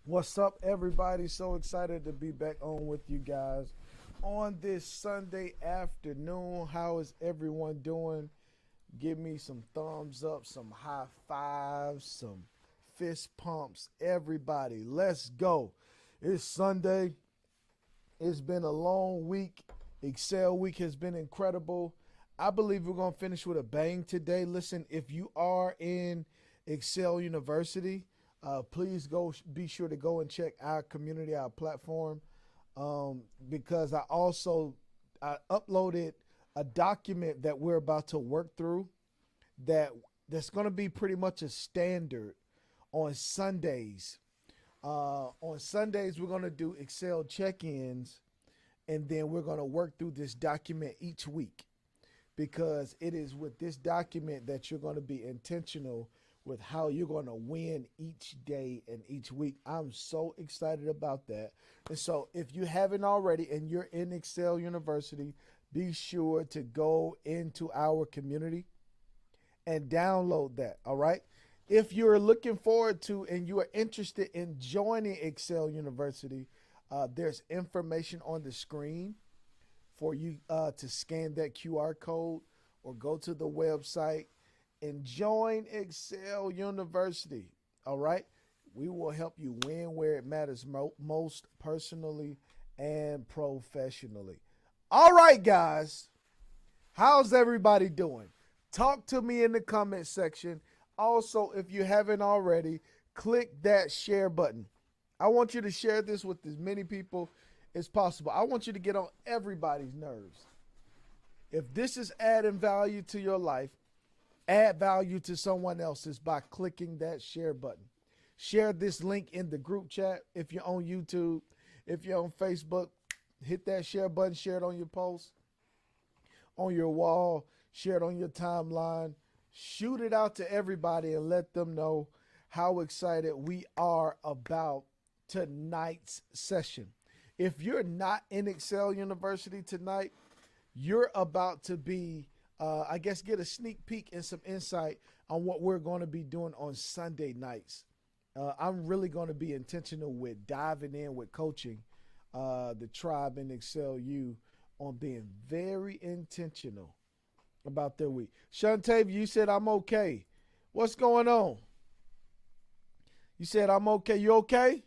What's up, everybody? So excited to be back on with you guys on this Sunday afternoon. How is everyone doing? Give me some thumbs up, some high fives, some fist pumps. Everybody, let's go. It's Sunday. It's been a long week. Excel week has been incredible. I believe we're going to finish with a bang today. Listen, if you are in Excel University, please be sure to go and check our community, our platform, because I uploaded a document that we're about to work through that's going to be pretty much a standard on Sundays. On Sundays, we're going to do Excel check-ins, and then we're going to work through this document each week, because it is with this document that you're going to be intentional with how you're going to win each day and each week. I'm so excited about that. And so if you haven't already and you're in Excel University, be sure to go into our community and download that, all right? If you're looking forward to and you are interested in joining Excel University, there's information on the screen for you to scan that QR code or go to the website and join Excel University, all right? We will help you win where it matters most, personally and professionally. All right, guys, how's everybody doing? Talk to me in the comment section. Also, if you haven't already, click that share button. I want you to share this with as many people as possible. I want you to get on everybody's nerves. If this is adding value to your life, add value to someone else's by clicking that share button. Share this link in the group chat. If you're on YouTube, if you're on Facebook, hit that share button, share it on your post, on your wall, share it on your timeline. Shoot it out to everybody and let them know how excited we are about tonight's session. If you're not in Excel University tonight, you're about to be get a sneak peek and some insight on what we're going to be doing on Sunday nights. I'm really going to be intentional with diving in with coaching the tribe in Excel U on being very intentional about their week. Shantae, you said I'm okay. What's going on? You said I'm okay. You okay?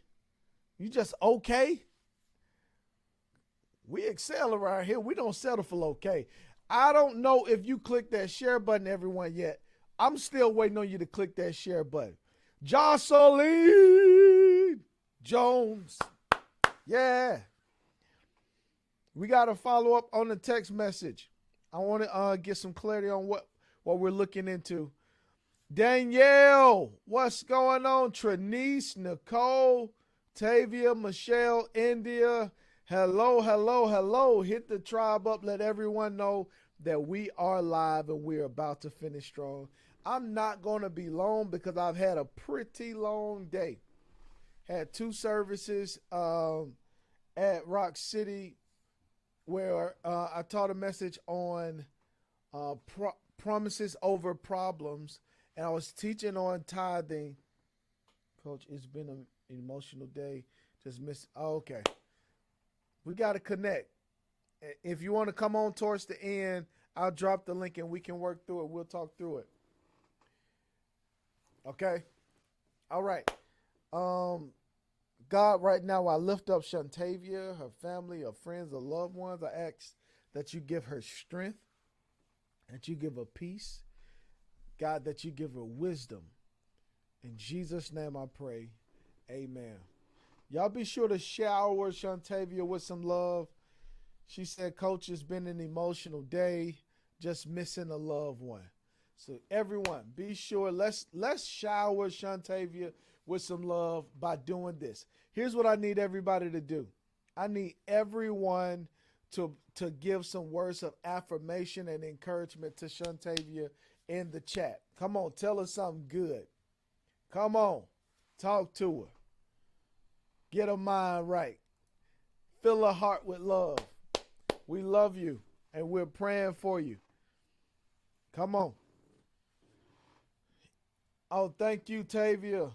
You just okay? We excel around here. We don't settle for okay. I don't know if you clicked that share button, everyone, yet. I'm still waiting on you to click that share button. Jocelyn Jones. Yeah. We got to follow up on the text message. I want to get some clarity on what we're looking into. Danielle, what's going on? Trinice, Nicole, Tavia, Michelle, India. Hello, hello, hello. Hit the tribe up. Let everyone know that we are live and we're about to finish strong. I'm not going to be long because I've had a pretty long day. Had 2 services at Rock City where I taught a message on promises over problems, and I was teaching on tithing. Coach, it's been an emotional day. Just missed. Oh, okay. We got to connect. If you want to come on towards the end, I'll drop the link and we can work through it. We'll talk through it. Okay. All right. God, right now, I lift up Shantavia, her family, her friends, her loved ones. I ask that you give her strength, that you give her peace. God, that you give her wisdom. In Jesus' name I pray. Amen. Y'all be sure to shower Shantavia with some love. She said, Coach, it's been an emotional day, just missing a loved one. So everyone, be sure, let's shower Shantavia with some love by doing this. Here's what I need everybody to do. I need everyone to give some words of affirmation and encouragement to Shantavia in the chat. Come on, tell her something good. Come on, talk to her. Get her mind right. Fill her heart with love. We love you, and we're praying for you. Come on. Oh, thank you, Tavia.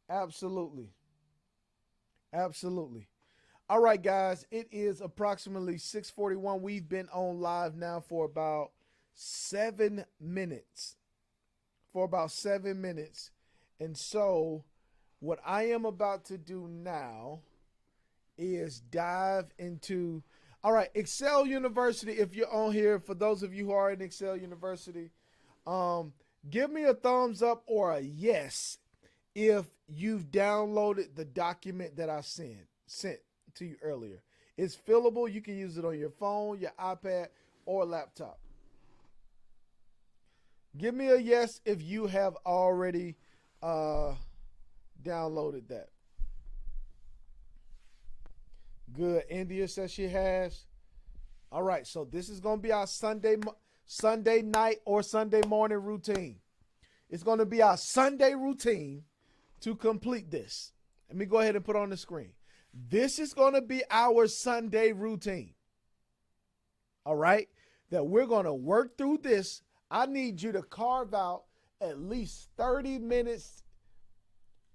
Absolutely. Absolutely. All right, guys, it is approximately 6:41. We've been on live now for about 7 minutes. And so what I am about to do now is dive into, all right, Excel University. If you're on here, for those of you who are in Excel University, give me a thumbs up or a yes if you've downloaded the document that I sent to you earlier. It's fillable. You can use it on your phone, your iPad, or laptop. Give me a yes if you have already downloaded that. Good. India says she has. All right. So this is going to be our Sunday night or Sunday morning routine. It's going to be our Sunday routine to complete this. Let me go ahead and put on the screen. This is going to be our Sunday routine. All right. That we're going to work through this. I need you to carve out at least 30 minutes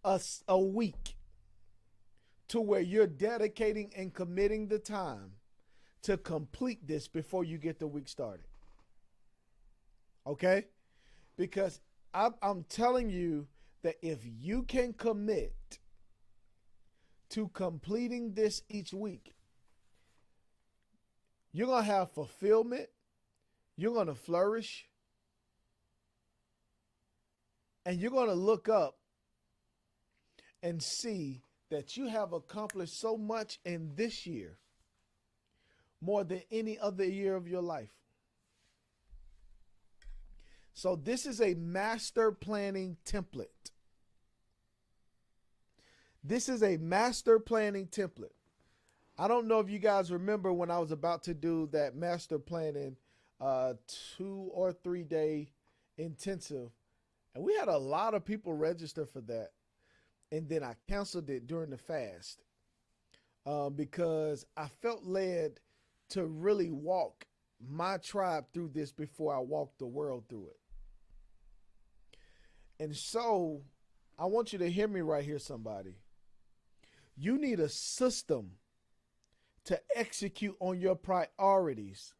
a week to where you're dedicating and committing the time to complete this before you get the week started. Okay? Because I'm telling you that if you can commit to completing this each week, you're going to have fulfillment, you're going to flourish, and you're going to look up and see that you have accomplished so much in this year, more than any other year of your life. So this is a master planning template. This is a master planning template. I don't know if you guys remember when I was about to do that master planning 2 or 3 day intensive, and we had a lot of people register for that. And then I canceled it during the fast because I felt led to really walk my tribe through this before I walk the world through it. And so I want you to hear me right here, somebody. You need a system to execute on your priorities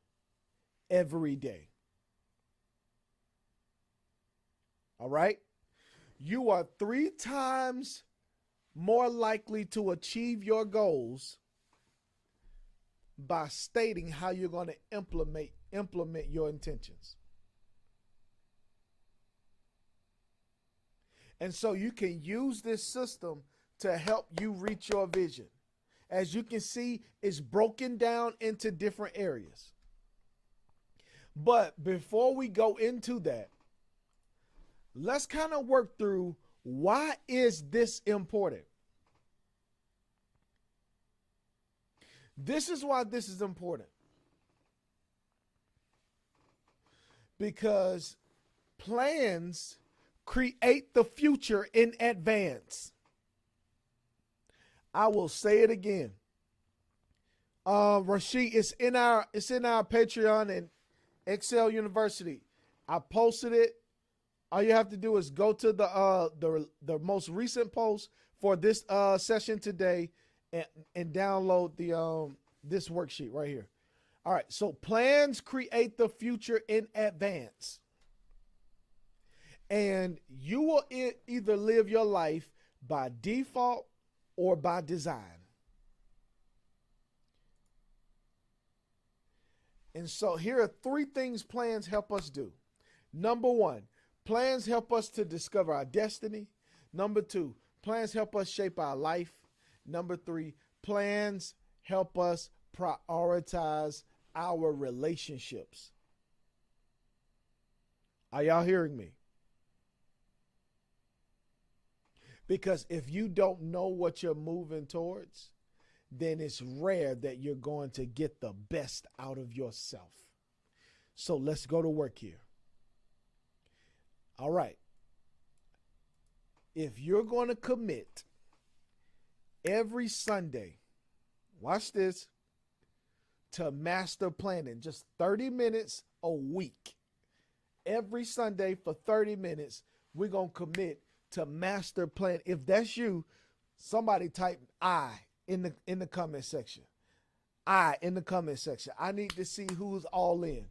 every day. All right? You are 3 times more likely to achieve your goals by stating how you're going to implement your intentions. And so you can use this system to help you reach your vision. As you can see, it's broken down into different areas. But before we go into that, let's kind of work through, why is this important? This is why this is important. Because plans create the future in advance. I will say it again. Rashid, it's in our Patreon and Excel University. I posted it. All you have to do is go to the most recent post for this session today and download the this worksheet right here. All right, so plans create the future in advance. And you will either live your life by default or by design. And so here are three things plans help us do. Number one, plans help us to discover our destiny. Number two, plans help us shape our life. Number three, plans help us prioritize our relationships. Are y'all hearing me? Because if you don't know what you're moving towards, then it's rare that you're going to get the best out of yourself. So let's go to work here. All right. If you're going to commit every Sunday, watch this, to master planning, just 30 minutes a week. Every Sunday for 30 minutes, we're going to commit to master plan. If that's you, somebody type I in the comment section. I in the comment section. I need to see who's all in.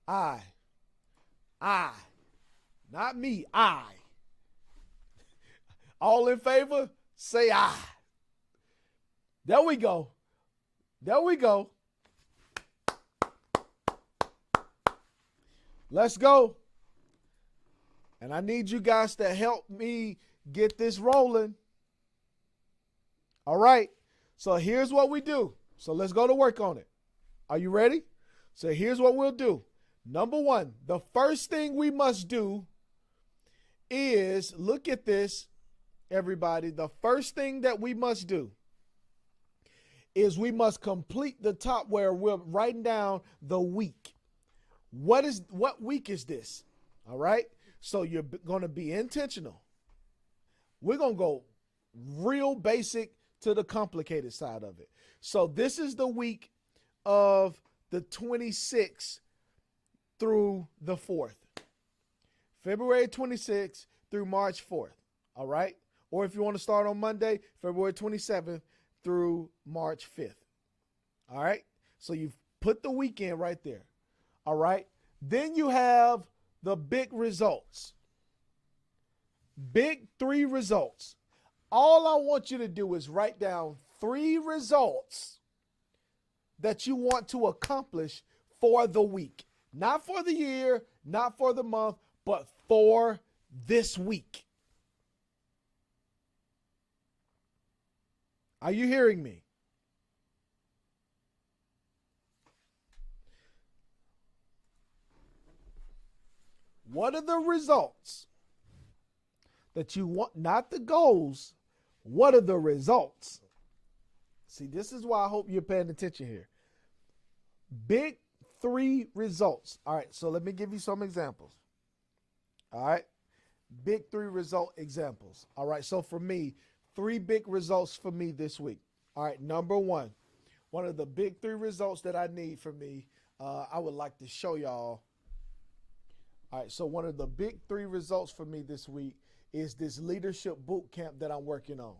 I. Not me, I. All in favor? Say I. There we go. There we go. Let's go. And I need you guys to help me get this rolling. All right. So here's what we do. So let's go to work on it. Are you ready? So here's what we'll do. Number one, the first thing we must do is, look at this, everybody. The first thing that we must do is we must complete the top where we're writing down the week. What week is this? All right. So you're going to be intentional. We're going to go real basic to the complicated side of it. So this is the week of the 26th through the 4th. February 26th through March 4th. All right. Or if you want to start on Monday, February 27th through March 5th. All right. So you've put the weekend right there. All right. Then you have the big results. Big 3 results. All I want you to do is write down 3 results that you want to accomplish for the week. Not for the year, not for the month, but for this week. Are you hearing me? What are the results that you want? Not the goals. What are the results? See, this is why I hope you're paying attention here. Big 3 results. All right, so let me give you some examples. All right, big 3 result examples. All right, so for me, 3 big results for me this week. All right, number one of the big 3 results that I need for me, I would like to show y'all. All right, so one of the big 3 results for me this week is this leadership boot camp that I'm working on.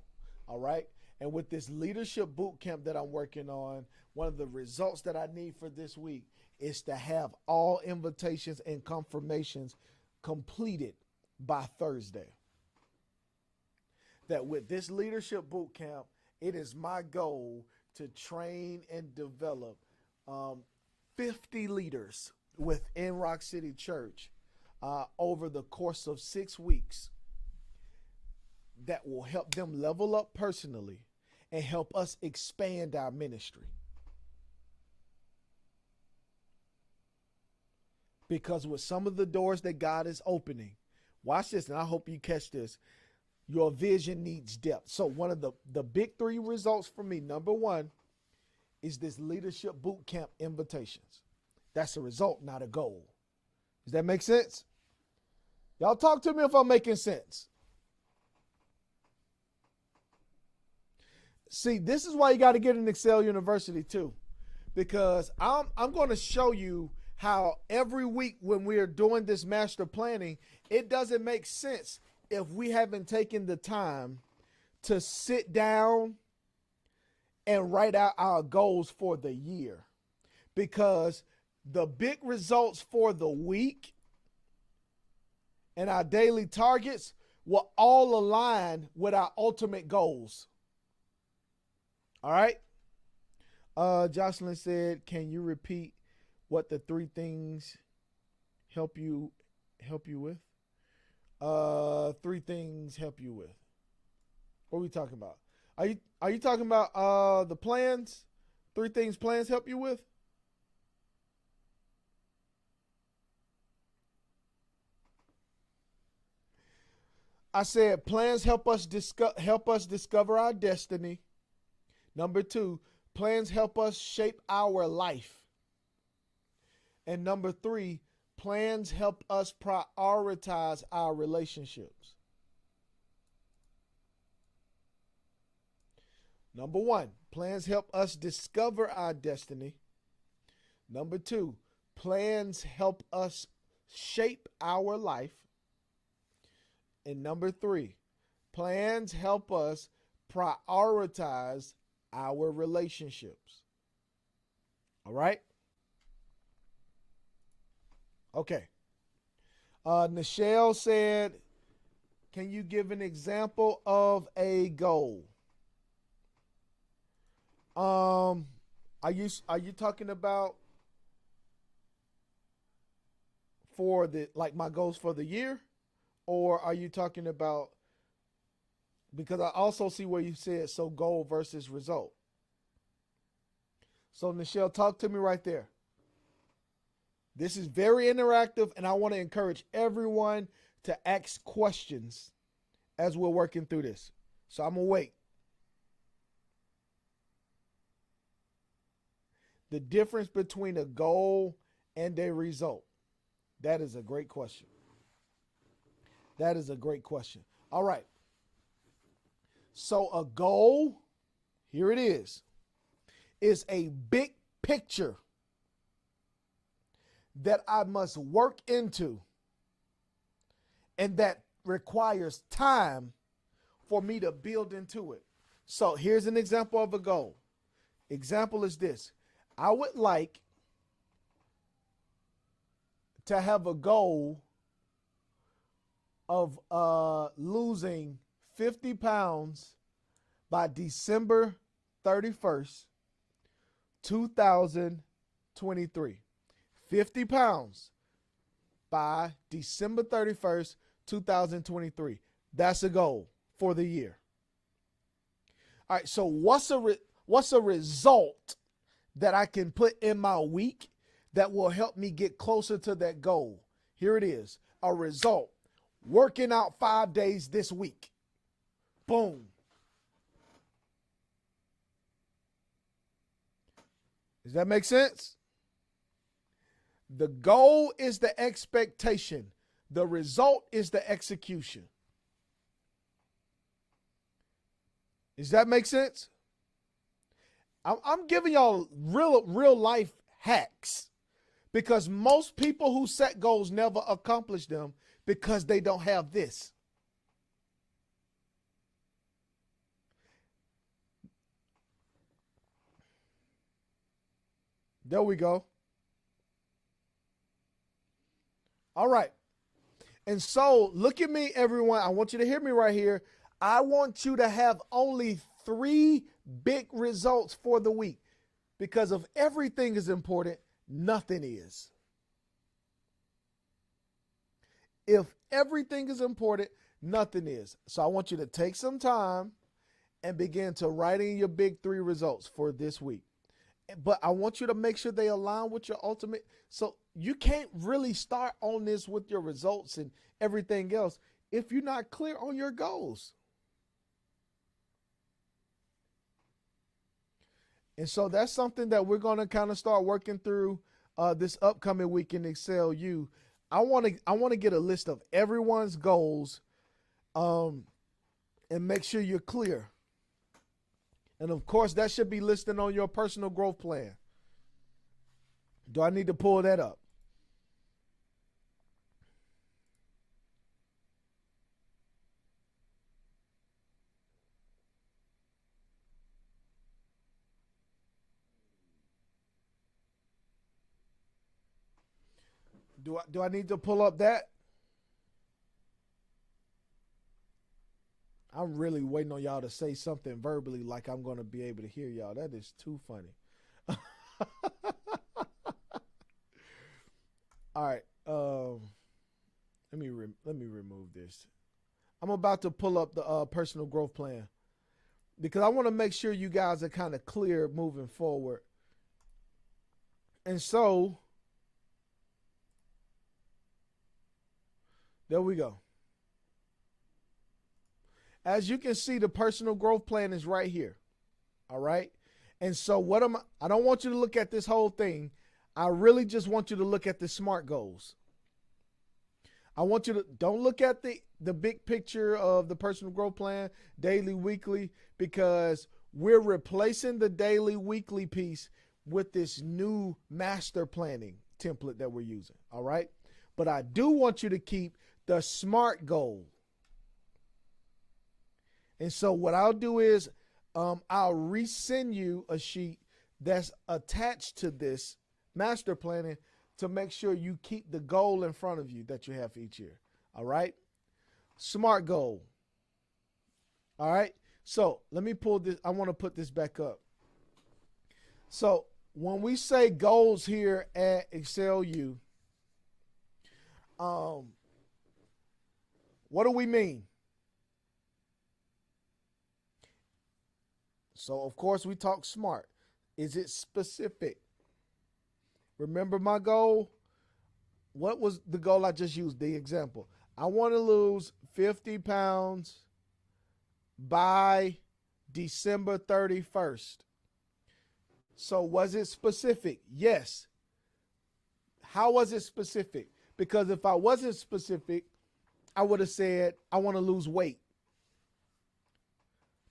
All right, and with this leadership boot camp that I'm working on, one of the results that I need for this week is to have all invitations and confirmations completed by Thursday. That with this leadership boot camp, it is my goal to train and develop 50 leaders within Rock City Church over the course of 6 weeks that will help them level up personally and help us expand our ministry. Because with some of the doors that God is opening, watch this, and I hope you catch this, your vision needs depth. So one of the big 3 results for me, number one, is this leadership boot camp invitations. That's a result, not a goal. Does that make sense? Y'all talk to me if I'm making sense. See, this is why you got to get in Excel University too, because I'm going to show you how every week when we are doing this master planning, it doesn't make sense if we haven't taken the time to sit down and write out our goals for the year. Because the big results for the week and our daily targets will all align with our ultimate goals. All right. Jocelyn said, "Can you repeat what the three things help you with?" Three things help you with. What are we talking about? Are you talking about the plans? Three things plans help you with? I said plans help us discover our destiny. Number two, plans help us shape our life. And number three, plans help us prioritize our relationships. Number one, plans help us discover our destiny. Number two, plans help us shape our life. And number three, plans help us prioritize our relationships. All right? Okay. Nichelle said, "Can you give an example of a goal?" Are you talking about for the like my goals for the year? Or are you talking about, because I also see where you said so goal versus result. So Nichelle, talk to me right there. This is very interactive, and I want to encourage everyone to ask questions as we're working through this. So I'm going to wait. The difference between a goal and a result. That is a great question. That is a great question. All right. So a goal, here it is a big picture that I must work into, and that requires time for me to build into it. So here's an example of a goal. Example is this. I would like to have a goal of losing 50 pounds by December 31st, 2023. 50 pounds by December 31st, 2023. That's a goal for the year. All right, so what's a result that I can put in my week that will help me get closer to that goal? Here it is, a result. Working out 5 days this week. Boom. Does that make sense? The goal is the expectation. The result is the execution. Does that make sense? I'm giving y'all real life hacks, because most people who set goals never accomplish them because they don't have this. There we go. All right. And so look at me, everyone. I want you to hear me right here. I want you to have only 3 big results for the week, because if everything is important, nothing is. If everything is important, nothing is. So I want you to take some time and begin to write in your big 3 results for this week. But I want you to make sure they align with your ultimate. So you can't really start on this with your results and everything else if you're not clear on your goals. And so that's something that we're going to kind of start working through this upcoming week in Excel U. I want to get a list of everyone's goals and make sure you're clear. And of course, that should be listed on your personal growth plan. Do I need to pull that up? Do I need to pull up that? I'm really waiting on y'all to say something verbally like I'm going to be able to hear y'all. That is too funny. All right. Let me remove this. I'm about to pull up the personal growth plan because I want to make sure you guys are kind of clear moving forward. And so there we go. As you can see, the personal growth plan is right here. All right. And so I don't want you to look at this whole thing. I really just want you to look at the SMART goals. I want you to don't look at the big picture of the personal growth plan, daily, weekly, because we're replacing the daily, weekly piece with this new master planning template that we're using. All right. But I do want you to keep the SMART goal. And so what I'll do is I'll resend you a sheet that's attached to this master planning to make sure you keep the goal in front of you that you have for each year. All right. SMART goal. All right. So let me pull this. I want to put this back up. So when we say goals here at ExcelU, what do we mean? So, of course, we talk SMART. Is it specific? Remember my goal? What was the goal I just used? The example. I want to lose 50 pounds by December 31st. So, was it specific? Yes. How was it specific? Because if I wasn't specific, I would have said, I want to lose weight.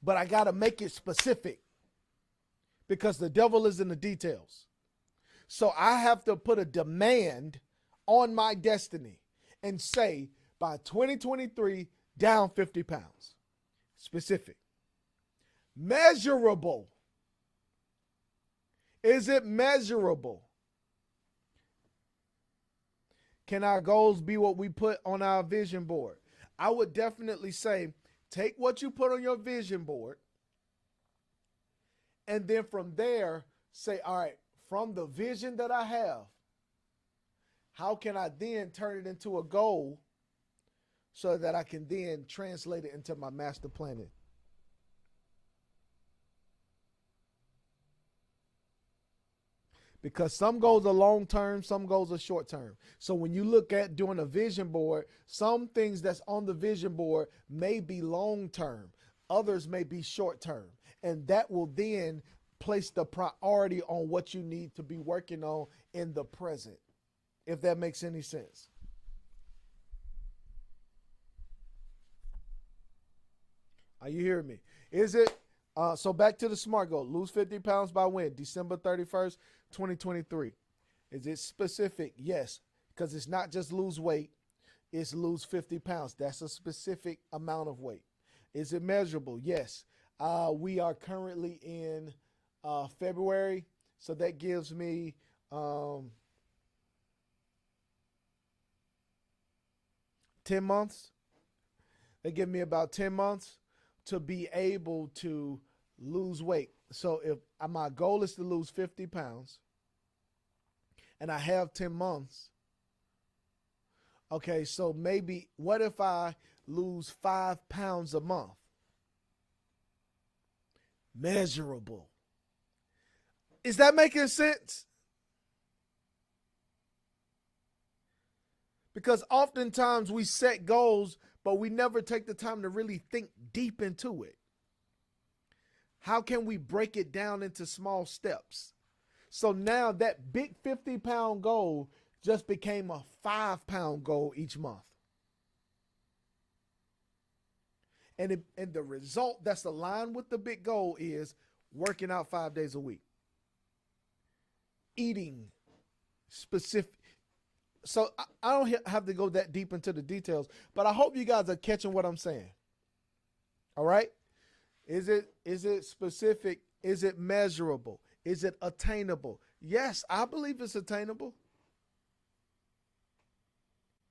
But I got to make it specific because the devil is in the details. So I have to put a demand on my destiny and say by 2023, down 50 pounds. Specific. Measurable. Is it measurable? Can our goals be what we put on our vision board? I would definitely say, take what you put on your vision board, and then from there, say, all right, from the vision that I have, how can I then turn it into a goal so that I can then translate it into my master planning? Because some goals are long term, some goals are short term. So when you look at doing a vision board, some things that's on the vision board may be long term, others may be short term. And that will then place the priority on what you need to be working on in the present, if that makes any sense. Are you hearing me? Is it? So back to the SMART goal. Lose 50 pounds by when? December 31st, 2023. Is it specific? Yes. Because it's not just lose weight. It's lose 50 pounds. That's a specific amount of weight. Is it measurable? Yes. We are currently in February. So that gives me 10 months. They give me about 10 months to be able to lose weight. So if my goal is to lose 50 pounds and I have 10 months, okay, so maybe what if I lose 5 pounds a month? Measurable. Is that making sense? Because oftentimes we set goals, but we never take the time to really think deep into it. How can we break it down into small steps? So now that big 50-pound goal just became a 5-pound goal each month. And the result that's aligned with the big goal is working out 5 days a week. Eating specific. So I don't have to go that deep into the details, but I hope you guys are catching what I'm saying. All right? Is it specific? Is it measurable? Is it attainable? Yes, I believe it's attainable.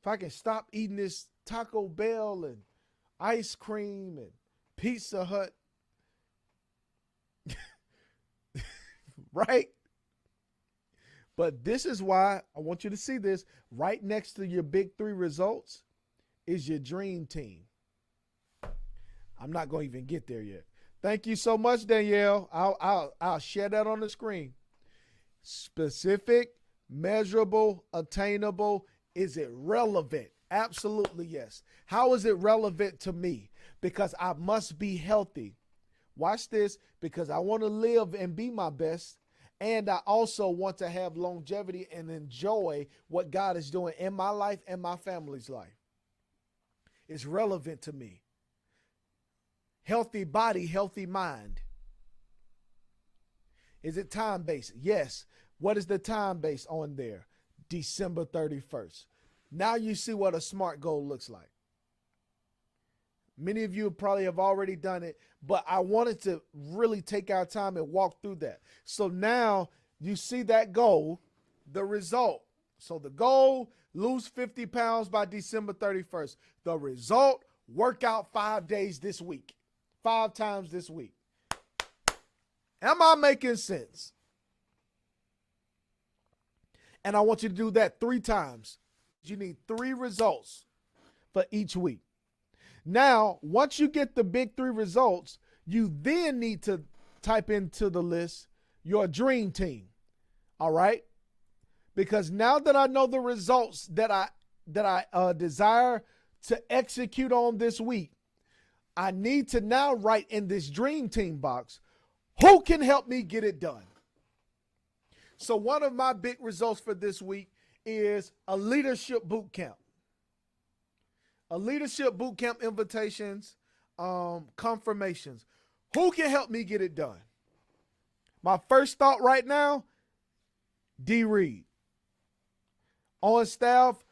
If I can stop eating this Taco Bell and ice cream and Pizza Hut, right? But this is why I want you to see this. Right next to your big three results is your dream team. I'm not going to even get there yet. Thank you so much, Danielle. I'll share that on the screen. Specific, measurable, attainable. Is it relevant? Absolutely yes. How is it relevant to me? Because I must be healthy. Watch this, because I want to live and be my best. And I also want to have longevity and enjoy what God is doing in my life and my family's life. It's relevant to me. Healthy body, healthy mind. Is it time-based? Yes. What is the time base on there? December 31st. Now you see what a SMART goal looks like. Many of you probably have already done it, but I wanted to really take our time and walk through that. So now you see that goal, the result. So the goal, lose 50 pounds by December 31st. The result, work out 5 days this week, 5 times this week. Am I making sense? And I want you to do that 3 times. You need 3 results for each week. Now, once you get the big 3 results, you then need to type into the list your dream team. All right? Because now that I know the results that I desire to execute on this week, I need to now write in this dream team box, who can help me get it done? So one of my big results for this week is a leadership boot camp. A leadership boot camp invitations, confirmations. Who can help me get it done? My first thought right now, D. Reed. On staff,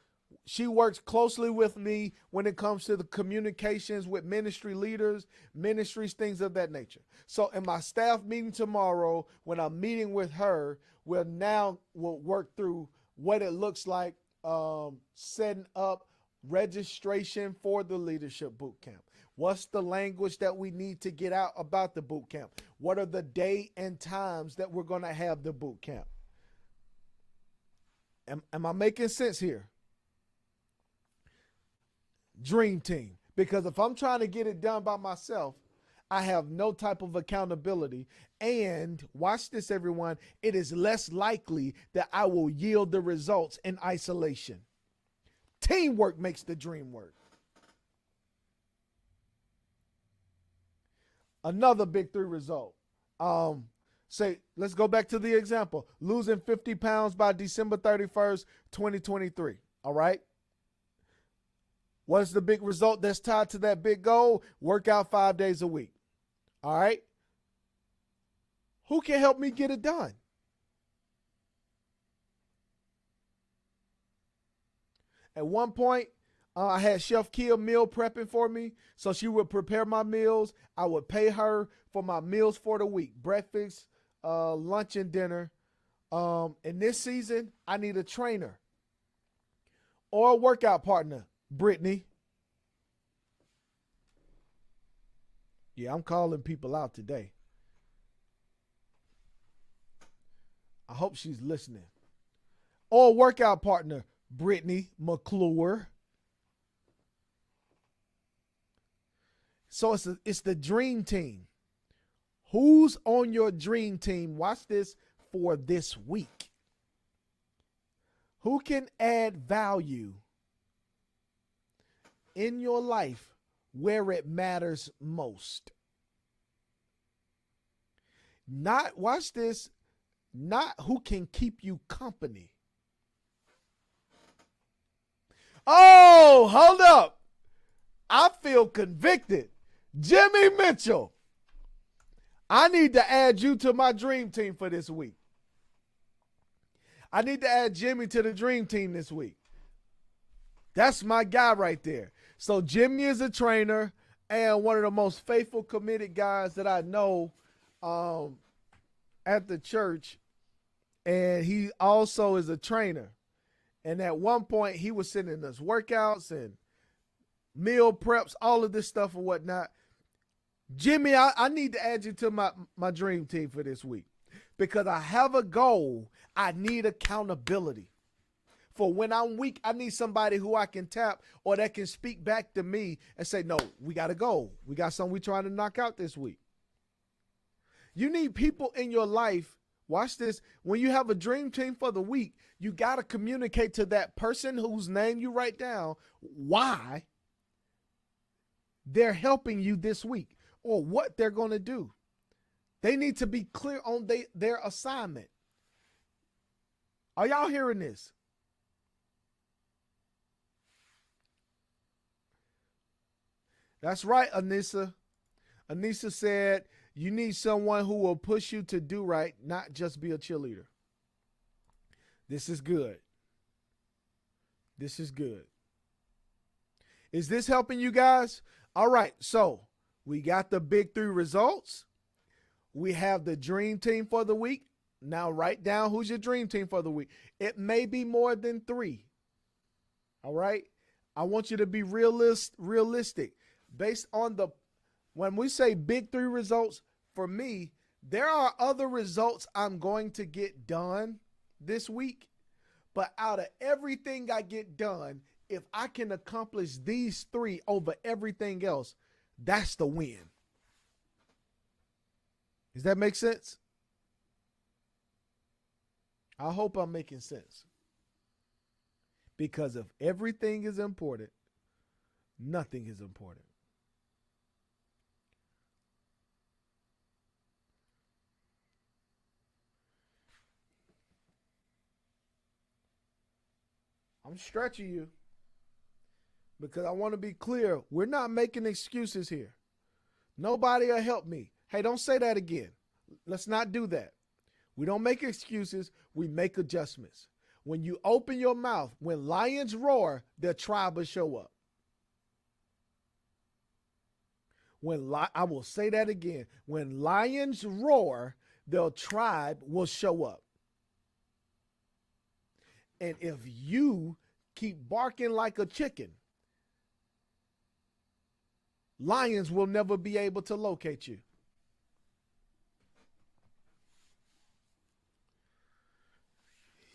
she works closely with me when it comes to the communications with ministry leaders, ministries, things of that nature. So in my staff meeting tomorrow, when I'm meeting with her, we'll work through what it looks like setting up registration for the leadership boot camp. What's the language that we need to get out about the boot camp? What are the day and times that we're going to have the boot camp? Am I making sense here? Dream team. Because if I'm trying to get it done by myself, I have no type of accountability. And watch this, everyone. It is less likely that I will yield the results in isolation. Teamwork makes the dream work. Another big 3 result. Let's go back to the example. Losing 50 pounds by December 31st, 2023. All right. What's the big result that's tied to that big goal? Work out 5 days a week. All right. Who can help me get it done? At one point, I had Chef Kia meal prepping for me. So she would prepare my meals. I would pay her for my meals for the week. Breakfast, lunch, and dinner. In this season, I need a trainer or a workout partner. Brittany. Yeah, I'm calling people out today. I hope she's listening. Or a workout partner. Brittany McClure. So it's the dream team. Who's on your dream team? Watch this for this week. Who can add value in your life where it matters most? Not, watch this, not who can keep you company. Oh, hold up. I feel convicted. Jimmy Mitchell, I need to add you to my dream team for this week. I need to add Jimmy to the dream team this week. That's my guy right there. So Jimmy is a trainer and one of the most faithful, committed guys that I know at the church. And he also is a trainer. And at one point, he was sending us workouts and meal preps, all of this stuff and whatnot. Jimmy, I need to add you to my dream team for this week because I have a goal. I need accountability. For when I'm weak, I need somebody who I can tap or that can speak back to me and say, no, we got to go. We got something we're trying to knock out this week. You need people in your life. Watch this. When you have a dream team for the week, you got to communicate to that person whose name you write down why they're helping you this week or what they're going to do. They need to be clear on their assignment. Are y'all hearing this? That's right, Anissa. Anissa said, you need someone who will push you to do right, not just be a cheerleader. This is good. This is good. Is this helping you guys? All right, so we got the big three results. We have the dream team for the week. Now write down who's your dream team for the week. It may be more than 3. All right? I want you to be realistic. Based on when we say big 3 results, for me, there are other results I'm going to get done this week. But out of everything I get done, if I can accomplish these 3 over everything else, that's the win. Does that make sense? I hope I'm making sense. Because if everything is important, nothing is important. I'm stretching you because I want to be clear. We're not making excuses here. Nobody will help me. Hey, don't say that again. Let's not do that. We don't make excuses. We make adjustments. When you open your mouth, when lions roar, their tribe will show up. I will say that again. When lions roar, their tribe will show up. And if you keep barking like a chicken, lions will never be able to locate you.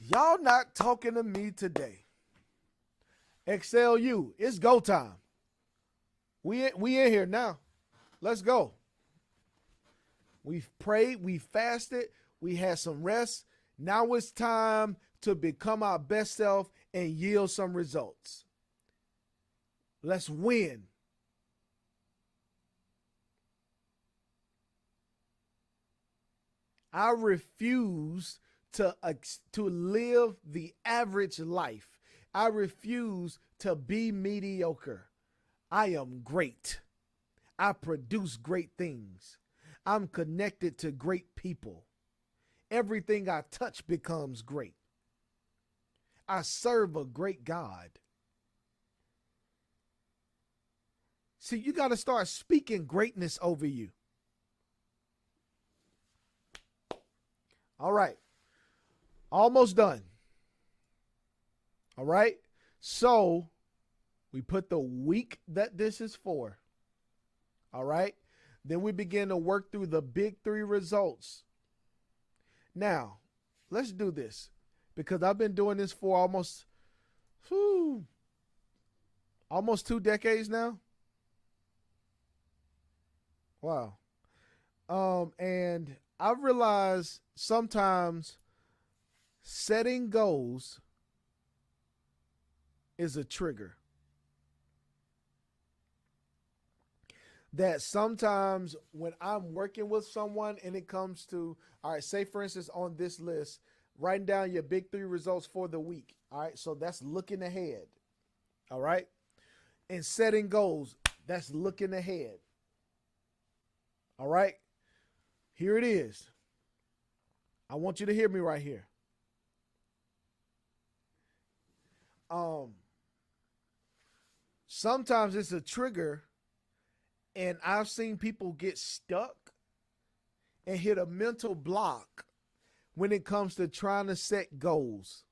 Y'all not talking to me today. XLU, it's go time. We in here now. Let's go. We've prayed, we fasted, we had some rest. Now it's time to become our best self and yield some results. Let's win. I refuse to live the average life. I refuse to be mediocre. I am great. I produce great things. I'm connected to great people. Everything I touch becomes great. I serve a great God. See, you got to start speaking greatness over you. All right. Almost done. All right. So we put the week that this is for. All right. Then we begin to work through the big 3 results. Now, let's do this because I've been doing this for almost 2 decades now. Wow. And I realize sometimes setting goals is a trigger. That sometimes when I'm working with someone and it comes to, all right, say for instance on this list, writing down your big 3 results for the week. All right, so that's looking ahead. All right. And setting goals, that's looking ahead. All right. Here it is. I want you to hear me right here. Sometimes it's a trigger, and I've seen people get stuck and hit a mental block when it comes to trying to set goals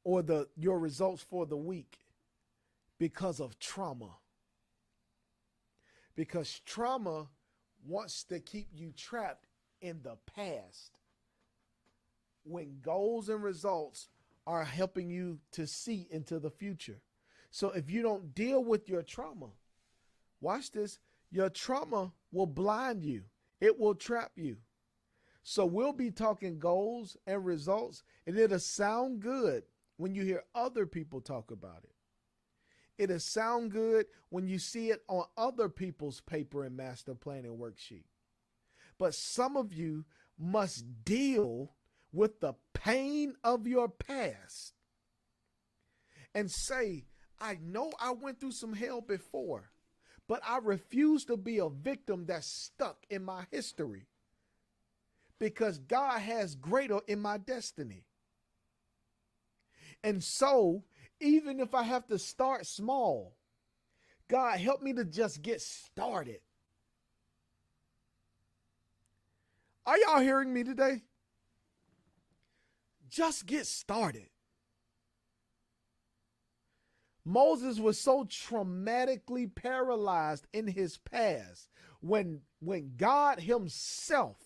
or your results for the week because of trauma. because trauma wants to keep you trapped in the past when goals and results are helping you to see into the future. So if you don't deal with your trauma, watch this, your trauma will blind you. It will trap you. So we'll be talking goals and results, and it'll sound good when you hear other people talk about it. It'll sound good when you see it on other people's paper and master plan and worksheet. But some of you must deal with the pain of your past and say, I know I went through some hell before, but I refuse to be a victim that's stuck in my history because God has greater in my destiny. And so, even if I have to start small, God, help me to just get started. Are y'all hearing me today? Just get started. Moses was so traumatically paralyzed in his past when God himself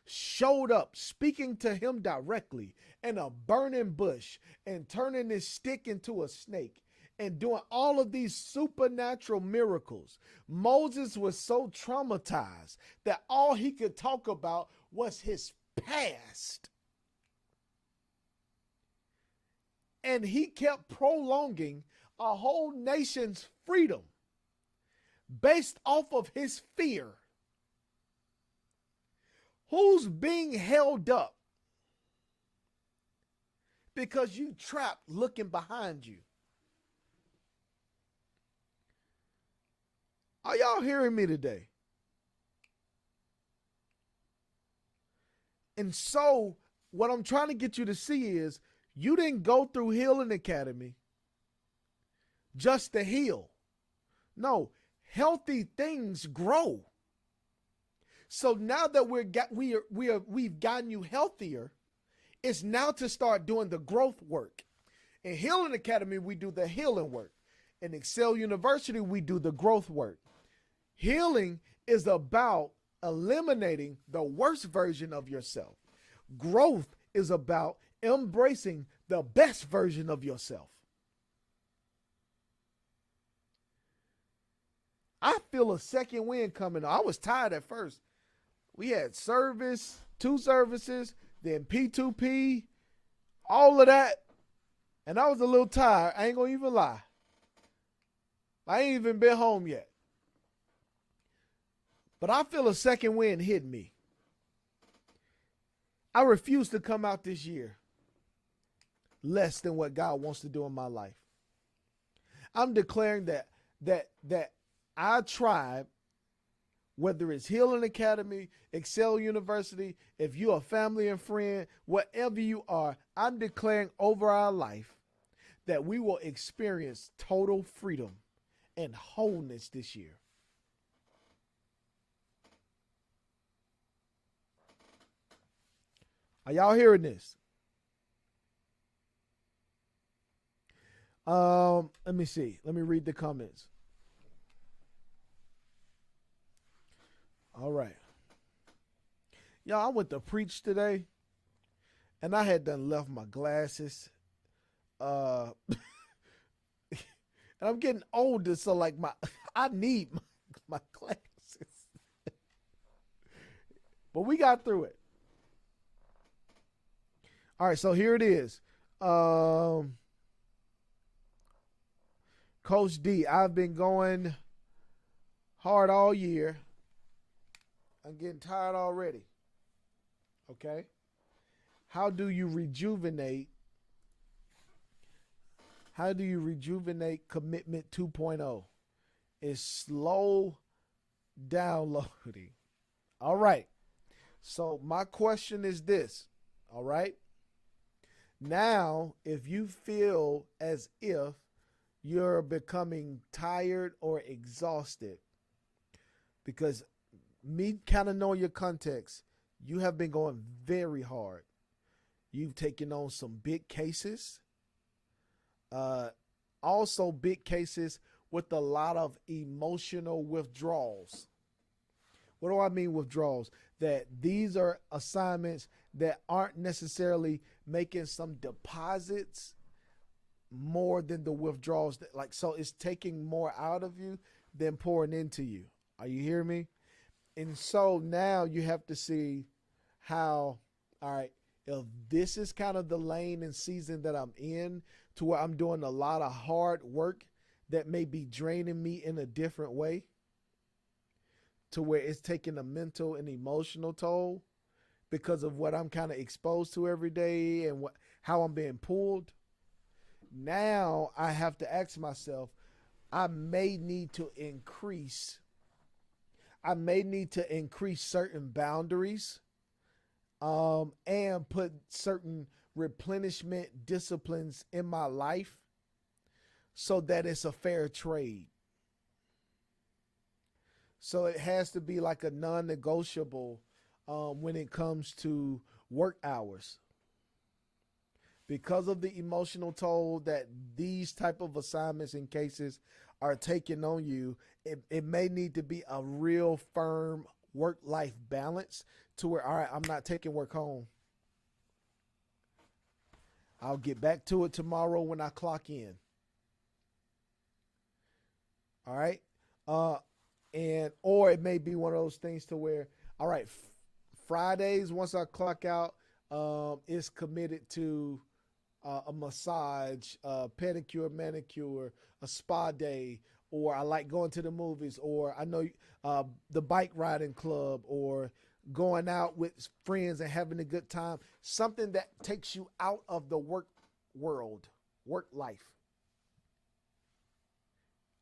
showed up speaking to him directly in a burning bush and turning his stick into a snake and doing all of these supernatural miracles. Moses was so traumatized that all he could talk about was his past. And he kept prolonging a whole nation's freedom based off of his fear. Who's being held up because you trapped looking behind you? Are y'all hearing me today? And so what I'm trying to get you to see is you didn't go through Healing Academy just to heal. No, healthy things grow. So now that we've gotten you healthier, it's now to start doing the growth work. In Healing Academy, we do the healing work. In Excel University, we do the growth work. Healing is about eliminating the worst version of yourself. Growth is about embracing the best version of yourself. I feel a second wind coming. I was tired at first. We had service, 2 services, then P2P, all of that. And I was a little tired. I ain't gonna even lie. I ain't even been home yet. But I feel a second wind hitting me. I refuse to come out this year less than what God wants to do in my life. I'm declaring that our tribe, whether it's Healing Academy, Excel University, if you're a family and friend, whatever you are, I'm declaring over our life that we will experience total freedom and wholeness this year. Are y'all hearing this? Let me see. Let me read the comments. All right. Y'all, I went to preach today, and I had done left my glasses. And I'm getting older, so like I need my glasses. But we got through it. All right, so here it is. Coach D, I've been going hard all year. I'm getting tired already. Okay? How do you rejuvenate? How do you rejuvenate commitment 2.0? It's slow downloading. All right. So my question is this. All right. Now, if you feel as if you're becoming tired or exhausted, because me kind of knowing your context, you have been going very hard. You've taken on some big cases. Also big cases with a lot of emotional withdrawals. What do I mean withdrawals? That these are assignments that aren't necessarily making some deposits more than the withdrawals that, like, so it's taking more out of you than pouring into you. Are you hearing me? And so now you have to see how, all right, if this is kind of the lane and season that I'm in, to where I'm doing a lot of hard work that may be draining me in a different way, to where it's taking a mental and emotional toll because of what I'm kind of exposed to every day and how I'm being pulled. Now I have to ask myself, I may need to increase certain boundaries, and put certain replenishment disciplines in my life so that it's a fair trade. So it has to be like a non-negotiable when it comes to work hours. Because of the emotional toll that these type of assignments and cases are taking on you, it may need to be a real firm work-life balance to where, all right, I'm not taking work home. I'll get back to it tomorrow when I clock in. All right. Or it may be one of those things to where, all right, Fridays, once I clock out, is committed to a massage, pedicure, manicure, a spa day, or I like going to the movies, or I know the bike riding club, or going out with friends and having a good time. Something that takes you out of the work world, work life.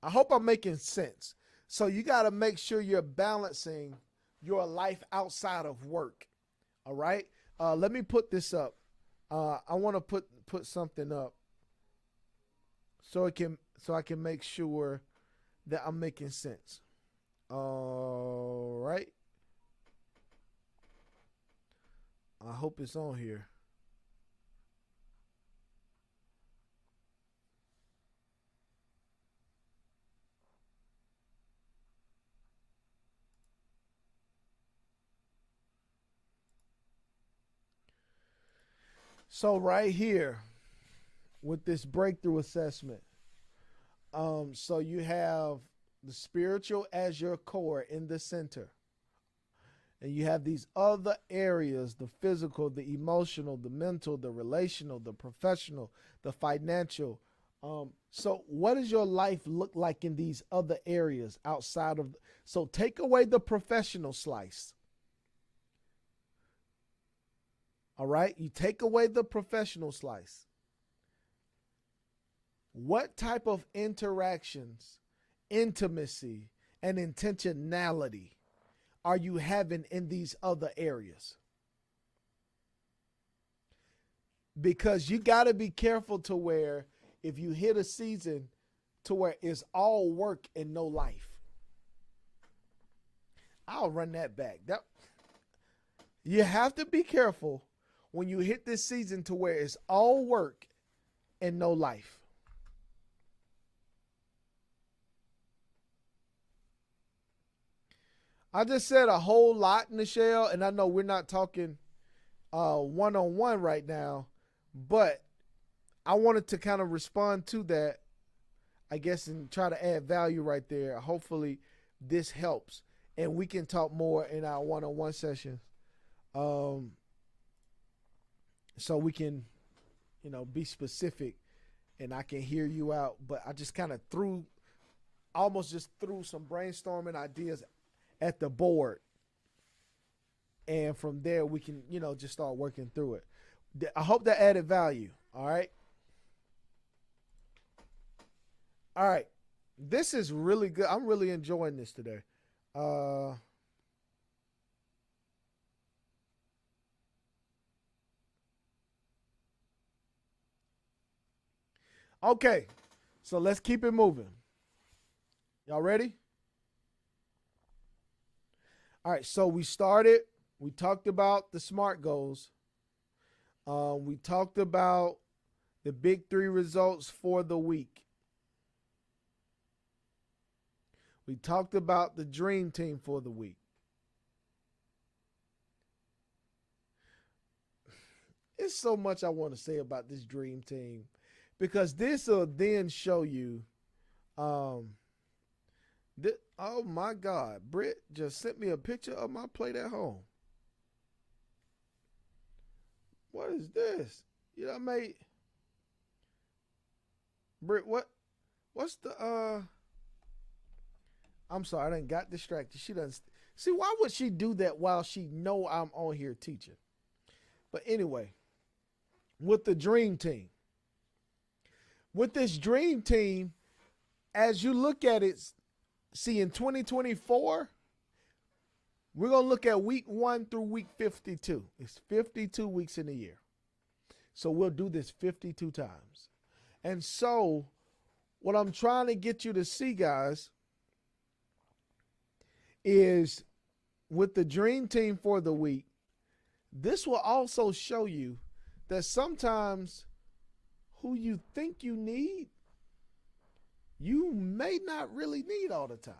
I hope I'm making sense. So you got to make sure you're balancing your life outside of work. All right. Let me put this up. I want to put something up so I can make sure that I'm making sense. All right. I hope it's on here. So right here with this breakthrough assessment, so you have the spiritual as your core in the center. And you have these other areas, the physical, the emotional, the mental, the relational, the professional, the financial. So what does your life look like in these other areas outside of? So take away the professional slice. All right. You take away the professional slice. What type of interactions, intimacy, and intentionality are you having in these other areas? Because you got to be careful to where if you hit a season to where it's all work and no life. I'll run that back. You have to be careful when you hit this season to where it's all work and no life. I just said a whole lot, Nichelle, and I know we're not talking one-on-one right now, but I wanted to kind of respond to that, I guess, and try to add value right there. Hopefully this helps, and we can talk more in our one-on-one sessions, so we can, be specific, and I can hear you out. But I just kind of almost just threw some brainstorming ideas at the board, and from there we can just start working through it. I hope that added value. All right, this is really good. I'm really enjoying this today. Okay, so let's keep it moving. Y'all ready? All right, so we talked about the SMART goals. We talked about the big 3 results for the week. We talked about the dream team for the week. It's so much I want to say about this dream team because this will then show you. Oh my God, Britt just sent me a picture of my plate at home. What is this? You know, mate. Britt, what's the I'm sorry, I done got distracted. She doesn't see why would she do that while she know I'm on here teaching? But anyway, with the dream team. With this dream team, as you look at it, see in 2024, we're going to look at week 1 through week 52. It's 52 weeks in a year. So we'll do this 52 times. And so what I'm trying to get you to see, guys, is with the dream team for the week, this will also show you that sometimes who you think you need, you may not really need all the time.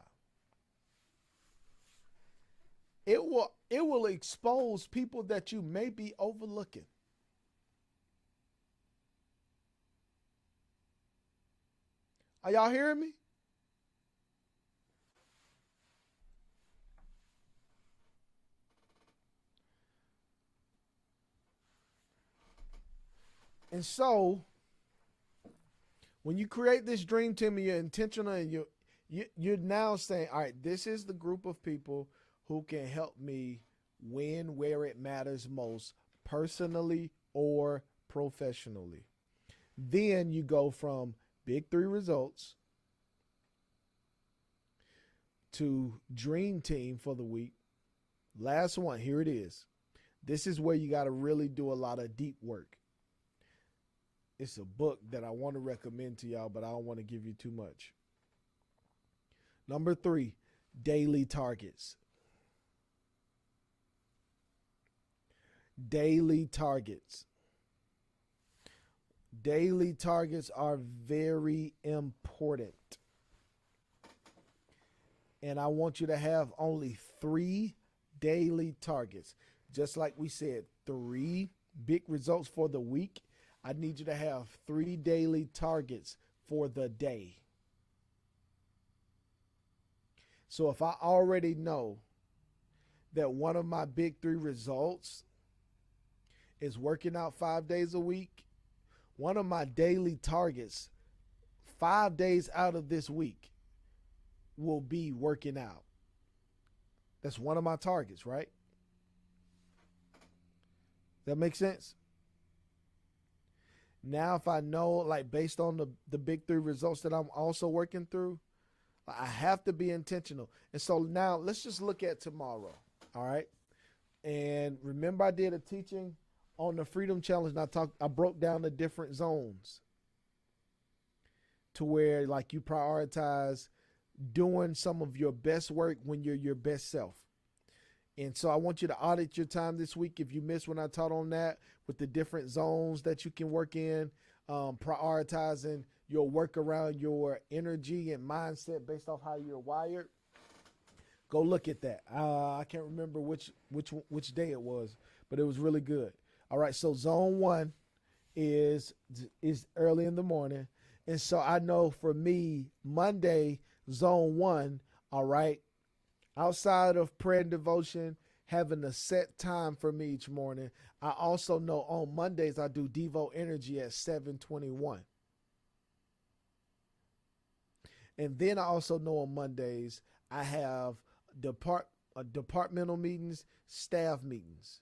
It will expose people that you may be overlooking. Are y'all hearing me? And so, when you create this dream team and you're intentional and you're now saying, all right, this is the group of people who can help me win where it matters most, personally or professionally. Then you go from big 3 results to dream team for the week. Last one, here it is. This is where you got to really do a lot of deep work. It's a book that I want to recommend to y'all, but I don't want to give you too much. Number 3, daily targets. Daily targets. Daily targets are very important. And I want you to have only 3 daily targets. Just like we said, 3 big results for the week. I need you to have 3 daily targets for the day. So if I already know that one of my big 3 results is working out 5 days a week, one of my daily targets 5 days out of this week will be working out. That's one of my targets, right? That makes sense? Now, if I know, like based on the big 3 results that I'm also working through, I have to be intentional. And so now let's just look at tomorrow. All right. And remember, I did a teaching on the Freedom Challenge, and I broke down the different zones to where like you prioritize doing some of your best work when you're your best self. And so I want you to audit your time this week. If you missed when I taught on that with the different zones that you can work in, prioritizing your work around your energy and mindset based off how you're wired, go look at that. I can't remember which day it was, but it was really good. All right, so zone 1 is early in the morning. And so I know for me, Monday, zone 1, all right, outside of prayer and devotion, having a set time for me each morning, I also know on Mondays I do Devo Energy at 7:21. And then I also know on Mondays I have departmental meetings, staff meetings.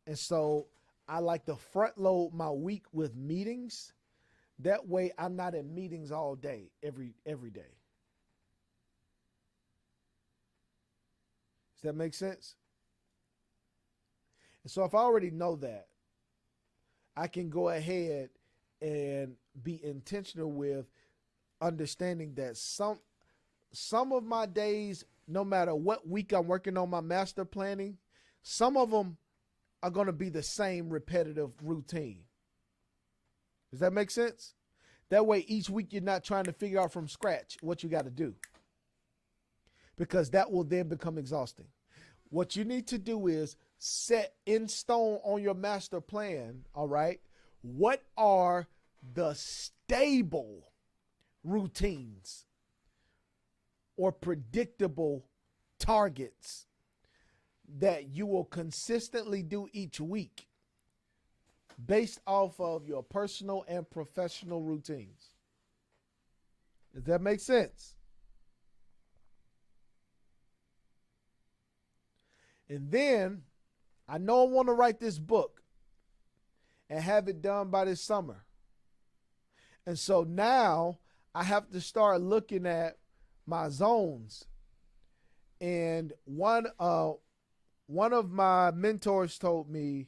And so I like to front load my week with meetings. That way I'm not in meetings all day, every day. Does that make sense? And so if I already know that, I can go ahead and be intentional with understanding that some of my days, no matter what week I'm working on my master planning, some of them are going to be the same repetitive routine. Does that make sense? That way, each week you're not trying to figure out from scratch what you got to do, because that will then become exhausting. What you need to do is set in stone on your master plan, all right? What are the stable routines or predictable targets that you will consistently do each week based off of your personal and professional routines? Does that make sense? And then I know I want to write this book and have it done by this summer. And so now I have to start looking at my zones. And one of my mentors told me,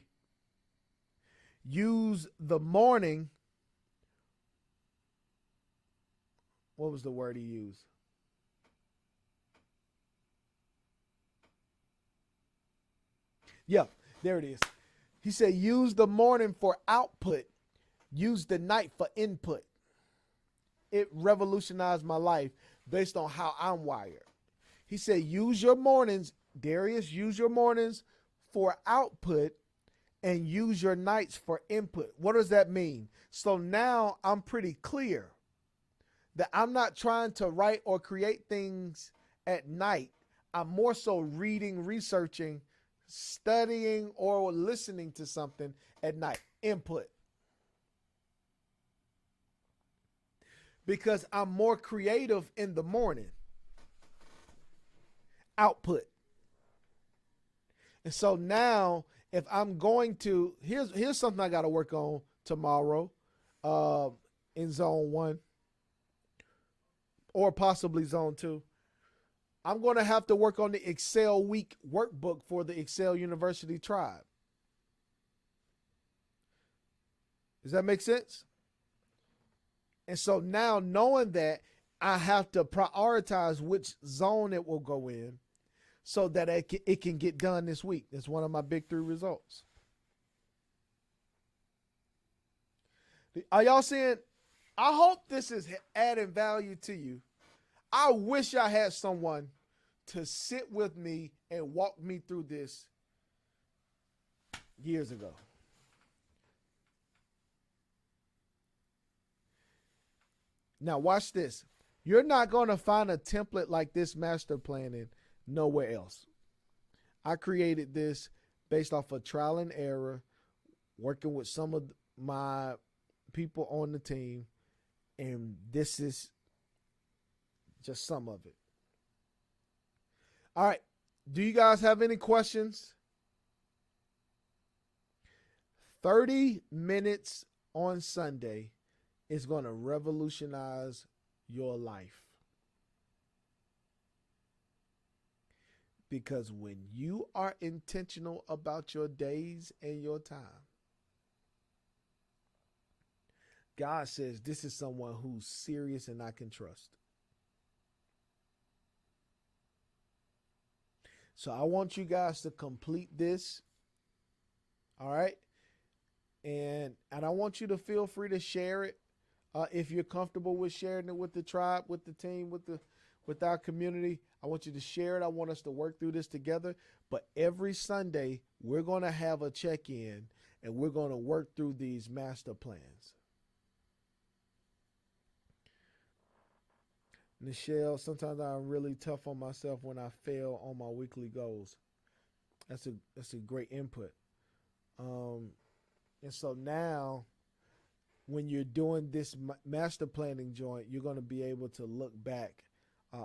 use the morning. What was the word he used? Yeah, there it is. He said, use the morning for output, use the night for input. It revolutionized my life based on how I'm wired. He said, use your mornings, Darius, use your mornings for output and use your nights for input. What does that mean? So now I'm pretty clear that I'm not trying to write or create things at night. I'm more so reading, researching, studying, or listening to something at night. Input. Because I'm more creative in the morning. Output. And so now, if I'm going to, here's something I got to work on tomorrow in zone 1 or possibly zone 2. I'm going to have to work on the Excel week workbook for the Excel University tribe. Does that make sense? And so now, knowing that, I have to prioritize which zone it will go in so that it can get done this week. That's one of my big 3 results. Are y'all seeing? I hope this is adding value to you. I wish I had someone to sit with me and walk me through this years ago. Now watch this. You're not going to find a template like this master planning nowhere else. I created this based off of trial and error, working with some of my people on the team, and this is just some of it. All right. Do you guys have any questions? 30 minutes on Sunday is going to revolutionize your life. Because when you are intentional about your days and your time, God says this is someone who's serious and I can trust. So I want you guys to complete this. All right. And I want you to feel free to share it. If you're comfortable with sharing it with the tribe, with the team, with our community, I want you to share it. I want us to work through this together. But every Sunday, we're going to have a check-in and we're going to work through these master plans. Nichelle, sometimes I'm really tough on myself when I fail on my weekly goals. That's a great input. And so now, when you're doing this master planning joint, you're going to be able to look back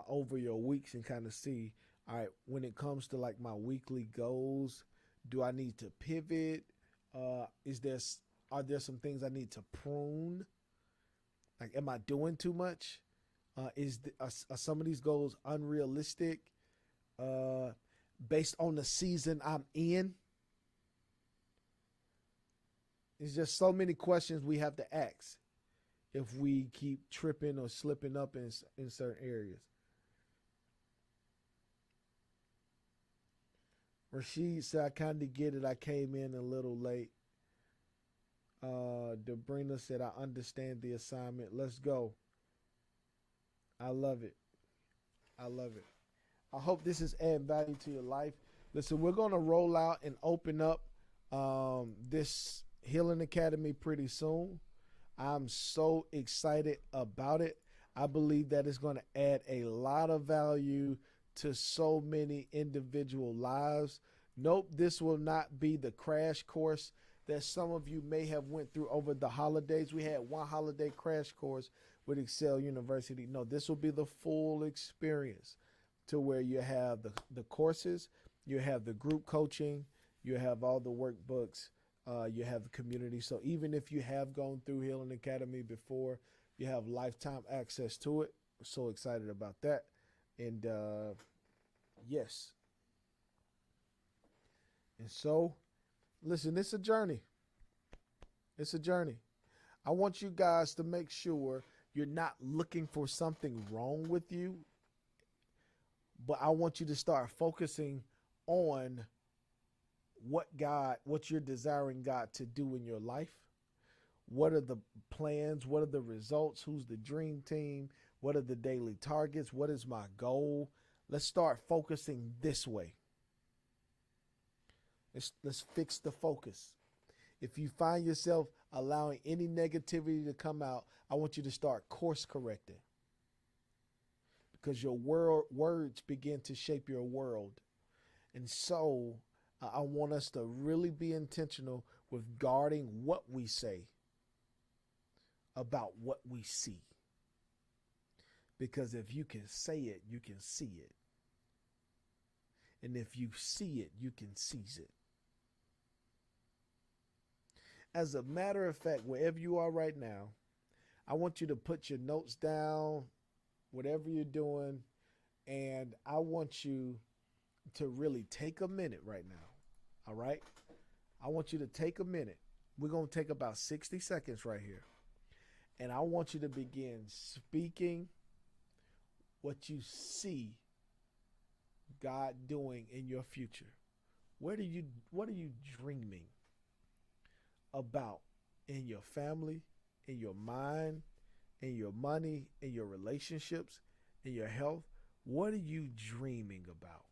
over your weeks and kind of see, all right, when it comes to like my weekly goals, do I need to pivot? Are there some things I need to prune? Like, am I doing too much? Are some of these goals unrealistic based on the season I'm in? It's just so many questions we have to ask if we keep tripping or slipping up in certain areas. Rashid said, I kind of get it. I came in a little late. Debrina said, I understand the assignment. Let's go. I love it. I love it. I hope this is adding value to your life. Listen, we're going to roll out and open up this Healing Academy pretty soon. I'm so excited about it. I believe that it's going to add a lot of value to so many individual lives. Nope, this will not be the crash course that some of you may have went through over the holidays. We had one holiday crash course with Excel University. No, this will be the full experience to where you have the courses, you have the group coaching, you have all the workbooks, you have the community. So even if you have gone through Healing Academy before, you have lifetime access to it. We're so excited about that. And yes. And so, listen, it's a journey. It's a journey. I want you guys to make sure you're not looking for something wrong with you, but I want you to start focusing on what you're desiring God to do in your life. What are the plans? What are the results? Who's the dream team? What are the daily targets? What is my goal? Let's start focusing this way. Let's fix the focus. If you find yourself allowing any negativity to come out, I want you to start course correcting, because your words begin to shape your world. And so I want us to really be intentional with guarding what we say about what we see. Because if you can say it, you can see it. And if you see it, you can seize it. As a matter of fact, wherever you are right now, I want you to put your notes down, whatever you're doing, and I want you to really take a minute right now. All right? I want you to take a minute. We're going to take about 60 seconds right here. And I want you to begin speaking what you see God doing in your future. What are you dreaming about in your family, in your mind, in your money, in your relationships, in your health? What are you dreaming about?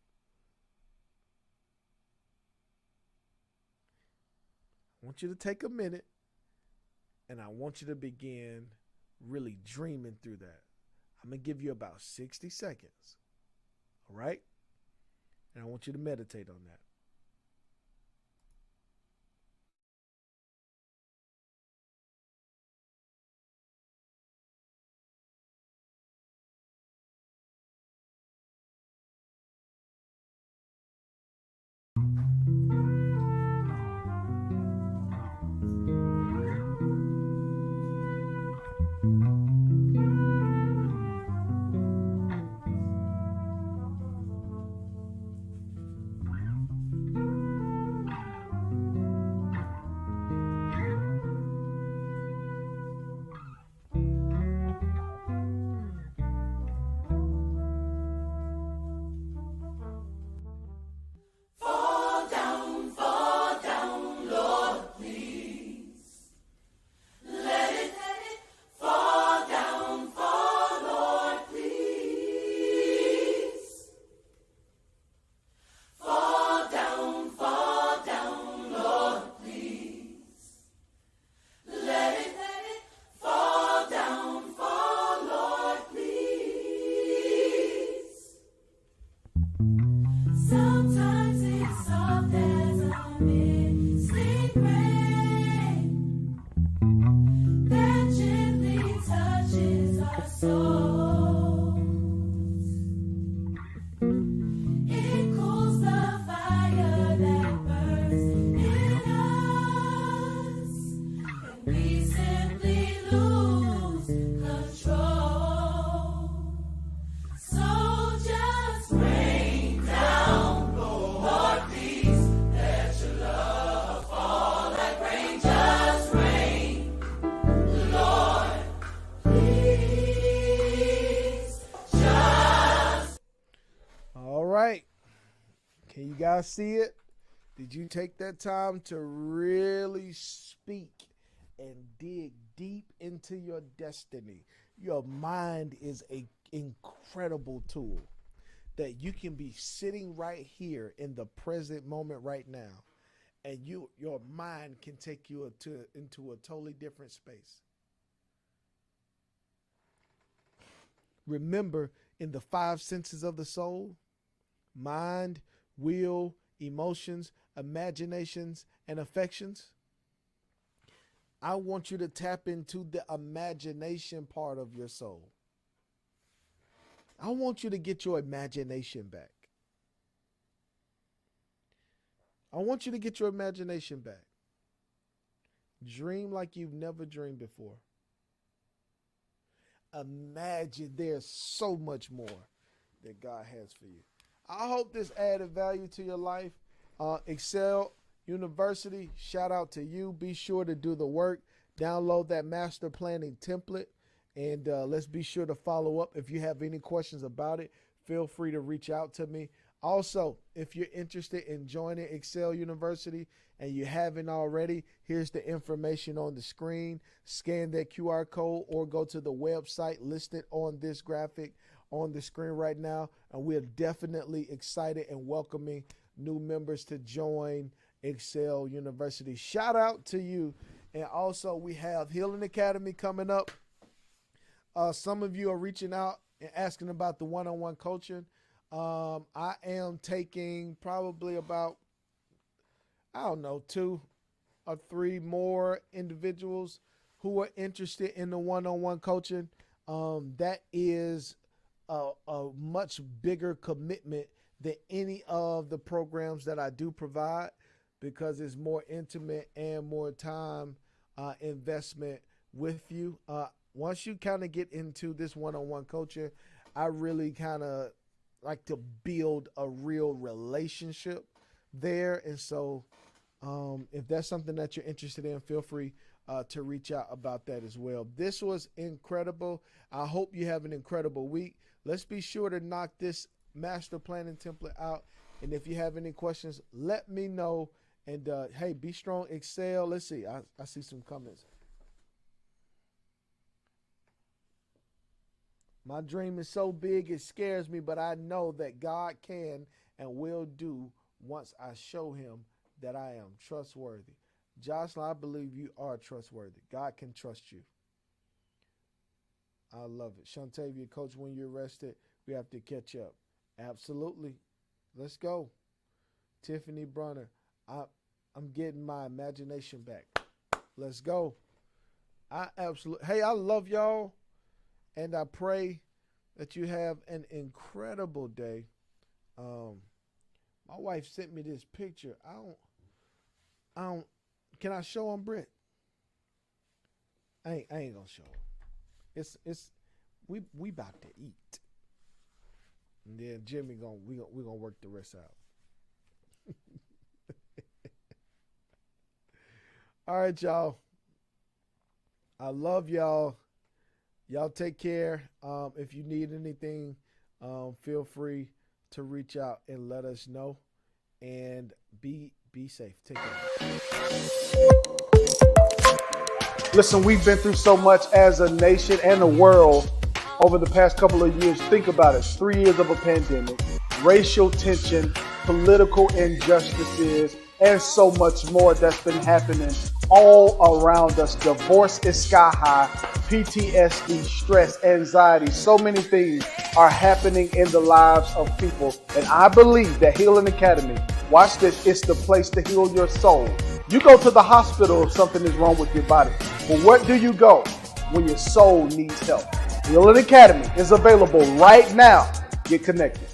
I want you to take a minute, and I want you to begin really dreaming through that. I'm going to give you about 60 seconds. All right? And I want you to meditate on that. Fall down, Lord, please. Let it fall down, Lord, please. Fall down, Lord, please. Let it fall down, Lord, please. Sometimes it's soft as a mystic rain that gently touches our souls. It cools the fire that burns in us, and we simply lose control. So just rain down, Lord, please. Let your love fall like rain. Just rain, Lord, please. Just. All right. Can you guys see it? Did you take that time to really speak and dig deep into your destiny. Your mind is an incredible tool that you can be sitting right here in the present moment right now, and your mind can take you into a totally different space. Remember, in the five senses of the soul, mind, will, emotions, imaginations, and affections, I want you to tap into the imagination part of your soul. I want you to get your imagination back. I want you to get your imagination back. Dream like you've never dreamed before. Imagine there's so much more that God has for you. I hope this added value to your life. Excel University, shout out to you. Be sure to do the work. Download that master planning template, and let's be sure to follow up. If you have any questions about it, feel free to reach out to me. Also, if you're interested in joining Excel University and you haven't already, here's the information on the screen. Scan that QR code or go to the website listed on this graphic on the screen right now. And we're definitely excited and welcoming new members to join Excel University. Shout out to you. And also, we have Healing Academy coming up. Some of you are reaching out and asking about the one-on-one coaching. I am taking probably about, 2 or 3 more individuals who are interested in the one-on-one coaching. That is a much bigger commitment than any of the programs that I do provide, because it's more intimate and more time investment with you. Once you kind of get into this one-on-one coaching, I really kind of like to build a real relationship there. And so if that's something that you're interested in, feel free to reach out about that as well. This was incredible. I hope you have an incredible week. Let's be sure to knock this master planning template out. And if you have any questions, let me know. And hey, be strong, Excel. Let's see. I see some comments. My dream is so big it scares me, but I know that God can and will do once I show him that I am trustworthy. Jocelyn, I believe you are trustworthy. God can trust you. I love it. Shantavia, Coach, when you're rested, we have to catch up. Absolutely. Let's go. Tiffany Brunner, I'm getting my imagination back. Let's go. Hey, I love y'all. And I pray that you have an incredible day. My wife sent me this picture. I don't. Can I show them, Britt? I ain't gonna show them. We about to eat, and then Jimmy we gonna work the rest out. All right, y'all. I love y'all. Y'all take care. If you need anything, feel free to reach out and let us know. And be safe. Take care. Listen, we've been through so much as a nation and a world over the past couple of years. Think about it. 3 years of a pandemic, racial tension, political injustices, and so much more that's been happening all around us. Divorce is sky high, PTSD, stress, anxiety, so many things are happening in the lives of people. And I believe that Healing Academy, watch this, it's the place to heal your soul. You go to the hospital if something is wrong with your body. But where do you go when your soul needs help? Healing Academy is available right now. Get connected.